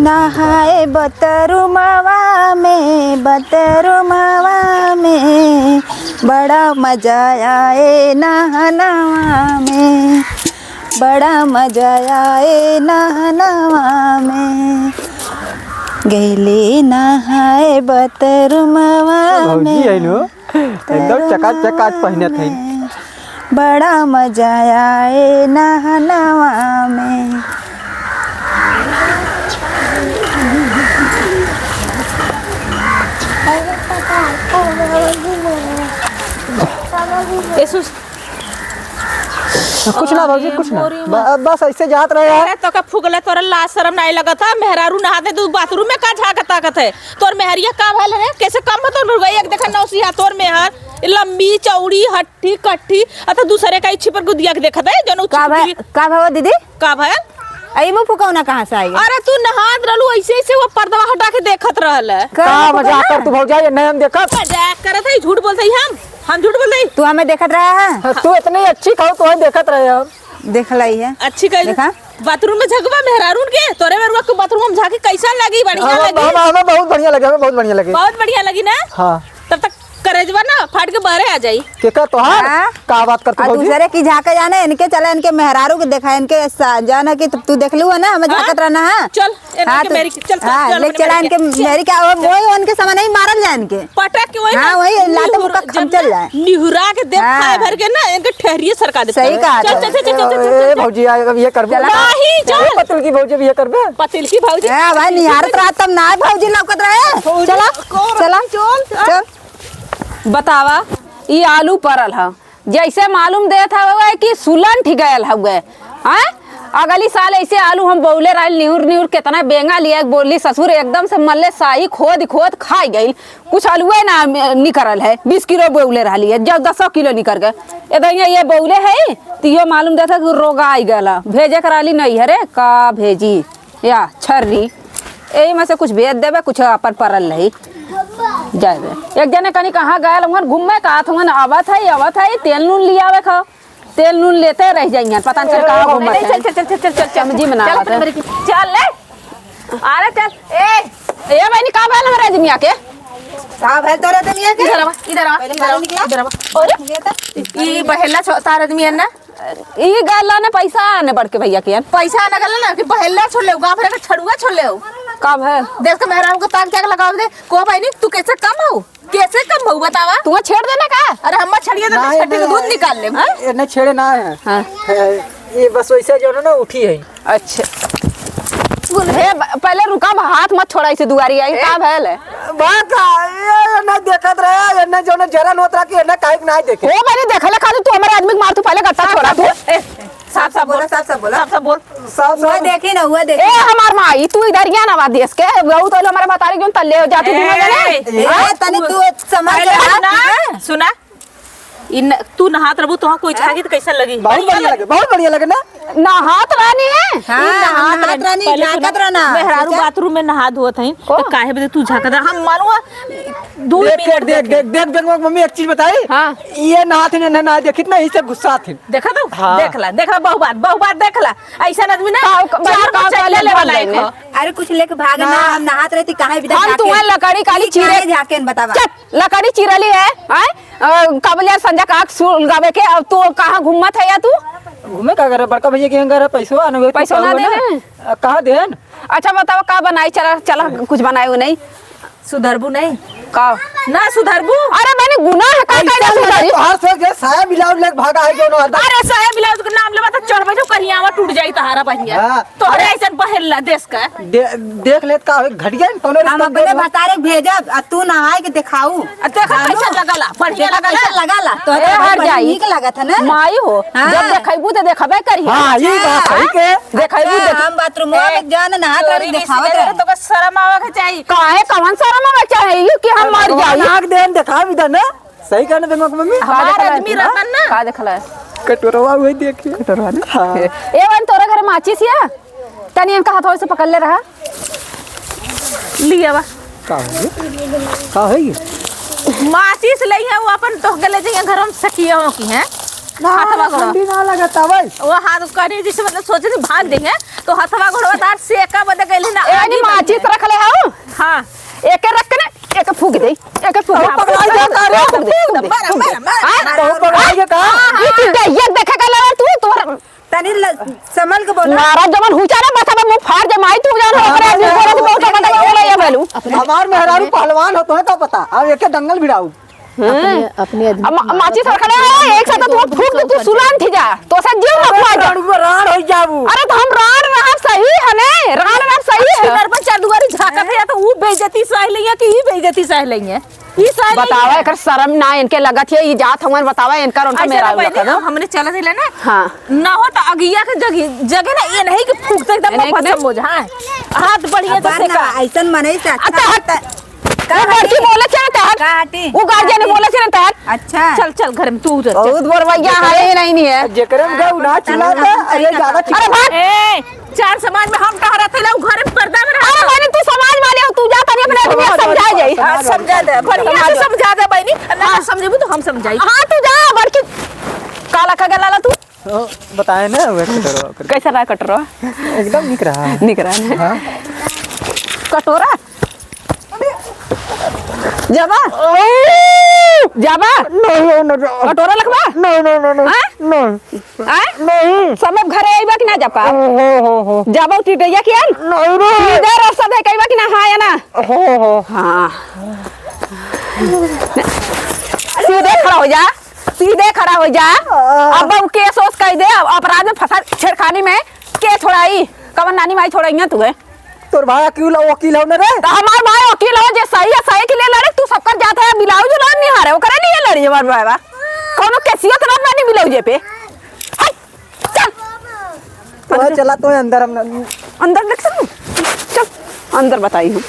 नहाए बतरुमवा में बड़ा मजा आए नहनवा में, बड़ा मजा आए नहनवा में, गैले नहाए बतरुमवा में एकदम चकाचक आज पहने थे। बड़ा मजा आए नहनवा में। कुछ ना भाजी कुछ ना, बस ऐसे जात रहे यार। तो का फुगले तोरा लाज शर्म नहीं लगत है? मेहरारू नहाते तू बाथरूम में का झाकत है? तोर मेहरिया का भइल रे? कैसे कम तो रुगई एक देखा नौसिया तोर मेहर लंबी चौड़ी हट्टी कट्ठी अत दूसरे का इच्छी पर गुदिया के देखत है जनो का भाव दीदी का भइल? आई मुंह फुकौना कहां से आई? अरे तू नहात रहलू ऐसे ऐसे वो पर्दा हटा के देखत रहल है। का मजाक कर तू भौजा, ये नहीं हम देखत। मजाक करत है, झूठ बोलत है हम झूठ बोलत है। तू हमें देखत रहा है? तू इतनी अच्छी खाओ तो देखत रहे हम। देख लाई है अच्छी कह देखा बाथरूम में झगवा मेहरारून के तोरे मेरुआ के बाथरूम में झाके कैसा लगी? बढ़िया लगी? हमें बहुत बढ़िया लगे, हमें बहुत बढ़िया लगे। बहुत बढ़िया लगी ना? हाँ तब तक करेजवा ना फाट के बाहर आ जाई। के का तोहार का बात करत और दूसरे की झाके जाने इनके चला इनके मेहरारू के देखा इनके जाना कि तू देख लू है ना हमें झाकत रहना है। चल इनके मेरी चल ले चला इनके मेरी क्या वही उनके समय नहीं मारल जाए इनके पटक के वही हां वही लाते मुक्का खम चल जाए निहुरा के दे खाए भर के ना इनके ठहरिए सरका दे। सही कहा चल चल चल ए भौजी अब ये करबे नहीं चल पतल की भौजी भी ये करबे पतिल की भौजी हां भाई निहारत रहा तब ना भौजी लौकत रहे। चला चला चल बतावा ये आलू परल है जैसे मालूम देत है कि सुलन ठीक गयल हुए हैं। अगली साल ऐसे आलू हम बौले रहे निहुर निहुर कितना बेंगा लिया बोली ससुर एकदम से मल्ले साई खोद खोद खाई गई। कुछ आलूए ना निकल है 20 किलो बौले रही है जब 10 किलो निकल गए इधर ये बौले है तो ये मालूम देता कि रोगा आई गला भेजे कराली नहीं है रे का भेजी या छर्री यही में से कुछ भेज देवे कुछ अपन परल रही जाए। एक जने कहीं कहाँ गए वहाँ घूमे का आवत है तेल नून लिया आवे खा तेल नून लेते रह जाएंगे पता नहीं चल कहाँ घूमत है। चल चल चल चल चल सब्जी बना चल ले अरे चल ए बहनी कहाँ बैल हमारे आदमिया के साहब है तोरे दुनिया के इधर आ और ये बहेला तार आदमी है ना ये गाला ने पैसा आने बढ़ के भैया के पैसा आने गला ना कि बहेला छोड़ ले गांव भर का छड़ुआ छोड़ ले कब है देख के मेहरारू को ताक त्याग लगाओ दे को भाई नहीं तू कैसे कम हो कैसे कम हो बतावा तू छेड़ देना का? अरे हम छड़िए तो छट्टी का दूध निकाल ले ये नहीं छेड़े ना है ये बस वैसे जो ना उठी है। अच्छा पहले रुका हाथ मत छोड़ा इसे दुआरी आई का भैल है बात ये ना देखत रहे ये ना जो ना जरन होत रहा कि ये ना काहे ना देखे ओ मैंने देखला खा तू हमारे आदमी मार तू पहले गट्टा छोड़ा तू साफ साफ बोल हुआ देखी ना हुआ देखी ए हमार माई तू इधर या ना देश के वो तो हमारे बतारी क्यों तल्ले हो जाती तनी तू समझ ले सुना इन तू नहात रहबू तो कोई छागी तो कैसा लगी? बहुत बढ़िया लगे ना नहात रानी है नहात रानी झाकत रहना मेहरारू बाथरूम में नहा धोत है तो काहे बदे तू झाकत हम मानूंगा दूध देख देख देख देख देख मम्मी एक चीज बताई हाँ ये नहात ने ना देखित ना इससे गुस्सा थी देखा तो हाँ। देखला बहु बात देखला ऐसा आदमी ना चार को चले ले वाला है। अरे कुछ लेके भागना हम नहात रहती काहे विदा हम तुम्हारे लकड़ी काली चीरे झाके बतावा चल लकड़ी चिरली है कबलिया संजा का सुलगावे के अब तू कहाँ घूमत है या तू घूमे का करे बड़का भैया के घर पैसा आने पैसा ना दे कहाँ देन। अच्छा बताओ का बनाई चला चला कुछ बनाए हो नहीं सुधरबू नहीं का ना सुधरबू अरे मैंने गुनाह है का कहना सुधरी हर से जे साया ब्लाउज लेके भागा है जो ना अरे साया ब्लाउज के नाम लेवा तो चढ़ बैठो करियावा टूट जाई तहारा बहिया हाँ। तो अरे ऐसा बहेला देश का देख लेत का घटिया कोनो हम अपने भतारे भेजब आ तू नहाए के दिखाऊ देखा कैसा लगला बढ़िया लगाला तो हट जाई नीक लागत है ना माई हो जब देखैबू तो देखबे करी हां ये बात सही के देखैबू हम बाथरूम में जान नहात रही दिखावत रहे तो शर्म आवे के चाहिए काहे कौन सारा में चाहिए कि हम मर जाई नाक देन देखा इधर ना सही कहने देंगे मम्मी हमारा आदमी रतन ना का देखला कटोरवा वही देखिए कटोरवा ना हां ए वन तोरा घर माचिस या तनी इनका हाथों से पकड़ ले रहा लिया बा का है ये माचिस लई है वो अपन तो गले जे घर हम सखिया हो की है हाथवा घोड़ा ठंडी ना लगता भाई वो हाथ करे जिसे मतलब सोचे थी भाग देंगे तो हाथवा घोड़ा तार सेका बदे गइल ना ए नी बहुत बगड़ाइए का ई टिड्डा देखे का लगा तू तोर तनी संभल के बोल नारा जवन हुचा ना बता मुंह फाड़ दे माई तू जान ओकरे आदमी बोलत बहुत बड़ा बोला ये बेलू हमार मेहरारू पहलवान हो तो है का पता अब एक दंगल भिड़ाऊ अपने माची सर खड़े है एक साथ तू फूक दे तू सुलान थी जा तो से जीव न खुआ जा रान हो जाबू अरे तो हम रान रहा सही है ने रान रहा सही है घर पर चार दुआरी झाकत है तो ऊ बेइज्जती सह लइया कि ई बेइज्जती सह लइया ई सह बतावा एकर शर्म ना इनके लगत है ई जात हमन बतावा इनका उनका मेरा पहले हमने चला थे ना हां ना हो तो अगिया के जगह ना ये नहीं कि फूक से एकदम खत्म हो जा हां हाथ बढ़िया से का ऐसन मनई से अच्छा का लड़की बोले छे ना का हटी वो गार्जियन ने बोले छे ना तहत अच्छा चल चल घर में तू उधर बहुत बोरवैया है नहीं है जेकरे में गऊ ना चिल्लाता अरे ज्यादा अरे भाग ए चार समाज में हम टहरा थे लो घर में पर्दा में अरे बहनी तू समाज वाले हो तू जा तनी अपने आदमी को समझा जाई समझा दे बढ़िया से समझा दे बहनी ना समझेबू तो हम समझाई हां तू जा बड़की काला का गलाला तू बताए ना कटोरा कैसा रहा कटोरा एकदम निक रहा है निक रहा है हां कटोरा जाबा जाबा नहीं कटोरा लखबा नहीं नहीं सब घरे आइबा कि ना जापा हो जाबा टिटैया कि आल नहीं रे सीधा रास्ता दे कइबा कि ना हां या ना हो हां सीधे खड़ा हो जा सीधे खड़ा हो जा अब वो केस ओस कह दे अपराध में फंसा छेड़खानी में के छोड़ाई कवन नानी माई छोड़ाई तू है तोर भाई वकील हो ना रे तो हमार भाई वकील हो जे सही है सही के लिए लड़े तू सबका जाता है मिलाऊ जो नहीं हारे ओकरे लिए लड़ी हमार भाई कोनो केसियत ना नहीं मिलाऊ जे पे चल तो चला तो अंदर हम अंदर देख सकूं चल अंदर बताई हूं